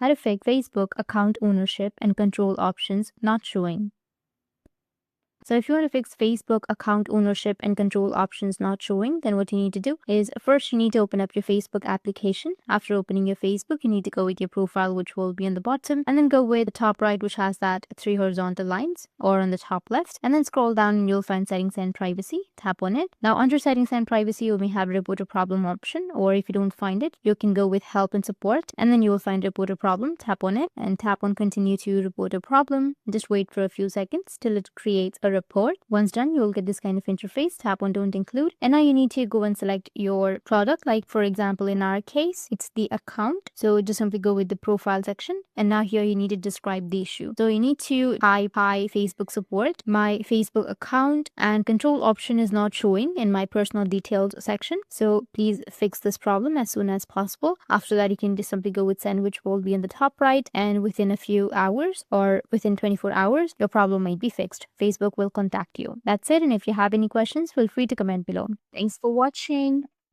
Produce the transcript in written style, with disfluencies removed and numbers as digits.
How to fix Facebook account ownership and control options not showing. So if you want to fix Facebook account ownership and control options not showing, then what you need to do is first you need to open up your Facebook application. After opening your Facebook, you need to go with your profile, which will be on the bottom, and then go with the top right, which has that 3 horizontal lines, or on the top left, and then scroll down and you'll find settings and privacy. Tap on it. Now under settings and privacy, you may have report a problem option, or if you don't find it, you can go with help and support, and then you will find report a problem. Tap on it and tap on continue to report a problem. Just wait for a few seconds till it creates a report. Once done, you'll get this kind of interface. Tap on don't include, and now you need to go and select your product. Like for example, in our case, it's the account, so just simply go with the profile section, and now here you need to describe the issue. So you need to type hi Facebook support, my Facebook account and control option is not showing in my personal details section, so please fix this problem as soon as possible. After that, you can just simply go with send, which will be in the top right, and within a few hours or within 24 hours your problem might be fixed. Facebook will contact you. That's it, and if you have any questions, feel free to comment below. Thanks for watching.